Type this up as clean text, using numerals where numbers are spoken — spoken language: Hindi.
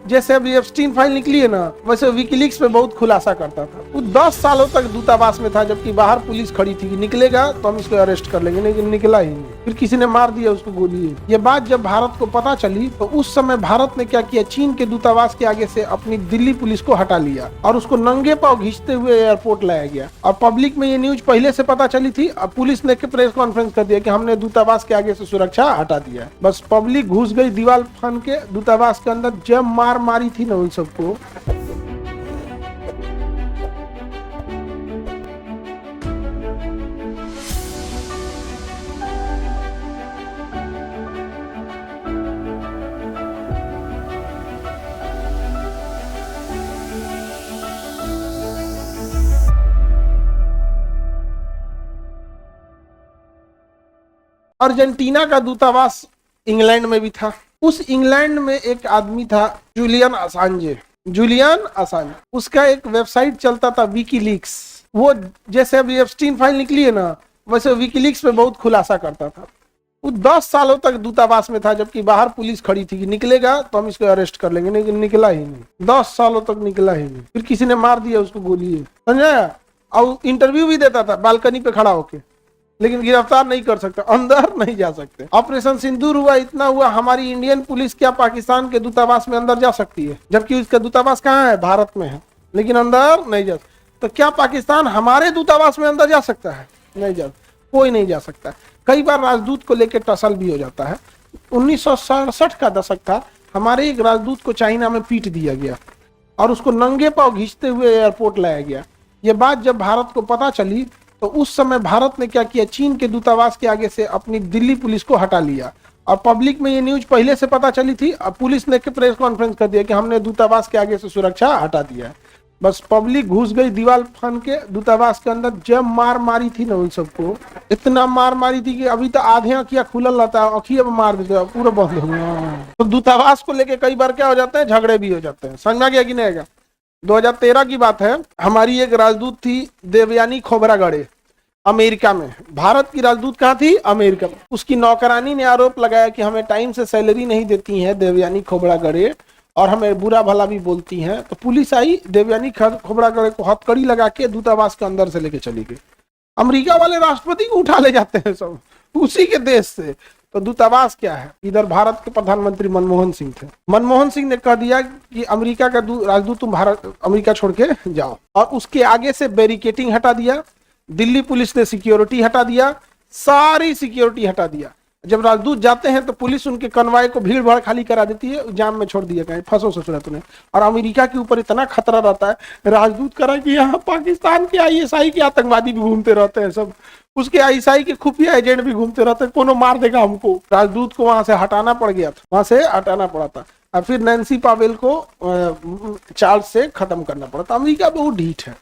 जैसे अभी एप्स्टीन फाइल निकली है ना, वैसे विकीलीक्स पे बहुत खुलासा करता था। वो 10 सालों तक दूतावास में था, जबकि बाहर पुलिस खड़ी थी कि निकलेगा तो हम इसको अरेस्ट कर लेंगे, लेकिन निकला ही नहीं। फिर किसी ने मार दिया उसको गोली। ये बात जब भारत को पता चली तो उस समय भारत ने क्या किया, चीन के दूतावास के आगे से अपनी दिल्ली पुलिस को हटा लिया और उसको नंगे पांव घींचते हुए एयरपोर्ट लाया गया। और पब्लिक में ये न्यूज पहले से पता चली थी। अब पुलिस ने प्रेस कॉन्फ्रेंस कर दिया कि हमने दूतावास के आगे से सुरक्षा हटा दिया है। बस पब्लिक घुस गई दीवार फान के दूतावास के अंदर। जब मार मारी थी ना उन सबको। अर्जेंटीना का दूतावास इंग्लैंड में भी था। उस इंग्लैंड में एक आदमी था जूलियन असांजे। उसका एक वेबसाइट चलता था विकीलीक्स। वो जैसे अभी एप्स्टीन फाइल निकली है ना, वैसे विकीलीक्स पे बहुत खुलासा करता था। वो 10 सालों तक दूतावास में था, जबकि बाहर पुलिस खड़ी थी कि निकलेगा तो हम इसको अरेस्ट कर लेंगे, लेकिन निकला ही नहीं। 10 सालों तक निकला ही नहीं। फिर किसी ने मार दिया उसको गोली। समझाया। और इंटरव्यू भी देता था बालकनी पे खड़ा होके, लेकिन गिरफ्तार नहीं कर सकते, अंदर नहीं जा सकते। ऑपरेशन सिंदूर हुआ, इतना हुआ, हमारी इंडियन पुलिस क्या पाकिस्तान के दूतावास में अंदर जा सकती है, जबकि उसका दूतावास कहाँ है, भारत में है, लेकिन अंदर नहीं जा। तो क्या पाकिस्तान हमारे दूतावास में अंदर जा सकता है? नहीं जा, कोई नहीं जा सकता। कई बार राजदूत को लेकर टसल भी हो जाता है। 1967 का दशक था, हमारे एक राजदूत को चाइना में पीट दिया गया और उसको नंगे पांव घींचते हुए एयरपोर्ट लाया गया। ये बात जब भारत को पता चली तो उस समय भारत ने क्या किया, चीन के दूतावास के आगे से अपनी दिल्ली पुलिस को हटा लिया। और पब्लिक में ये न्यूज पहले से पता चली थी। अब पुलिस ने प्रेस कॉन्फ्रेंस कर दिया कि हमने दूतावास के आगे से सुरक्षा हटा दिया है। बस पब्लिक घुस गई दीवार फान के दूतावास के अंदर। जब मार मारी थी ना उन सबको, इतना मार मारी थी कि अभी तो आधे अखियां खुलल रहता है, अखिया में मार देते पूरा बंद हो गया। तो दूतावास को लेके कई बार क्या हो जाते हैं, झगड़े भी हो जाते हैं। समझ में गया कि नहीं आएगा? 2013 की बात है। हमारी एक राजदूत थी देवयानी खोबरागड़े, अमेरिका में। भारत की राजदूत कहाँ थी? अमेरिका में। उसकी नौकरानी ने आरोप लगाया कि हमें टाइम से सैलरी नहीं देती है देवयानी खोबरागड़े, और हमें बुरा भला भी बोलती हैं। तो पुलिस आई, देवयानी खोबरागड़े को हथकड़ी लगा के दूतावास के अंदर से लेके चली गई। अमेरिका वाले राष्ट्रपति को उठा ले जाते हैं सब, उसी के देश से। तो दूतावास क्या है? इधर भारत के प्रधानमंत्री मनमोहन सिंह थे। मनमोहन सिंह ने कह दिया कि अमेरिका का राजदूत तुम अमेरिका छोड़ के जाओ, और उसके आगे से बैरिकेटिंग हटा दिया। दिल्ली पुलिस ने सिक्योरिटी हटा दिया, सारी सिक्योरिटी हटा दिया। जब राजदूत जाते हैं तो पुलिस उनके कन्वाय को भीड़ भाड़ खाली करा देती है, जाम में छोड़ दिया, कहीं फंसो ससुरा तूने। और अमेरिका के ऊपर इतना खतरा रहता है, राजदूत करा कि यहाँ पाकिस्तान के ISI के आतंकवादी भी घूमते रहते हैं, सब उसके ISI के खुफिया एजेंट भी घूमते रहते हैं, कोनो मार देगा हमको। राजदूत को वहां से हटाना पड़ गया था, वहां से हटाना पड़ा था। और फिर नैन्सी पावेल को चार्ज से खत्म करना पड़ा था। अमेरिका बहुत ढीठ है।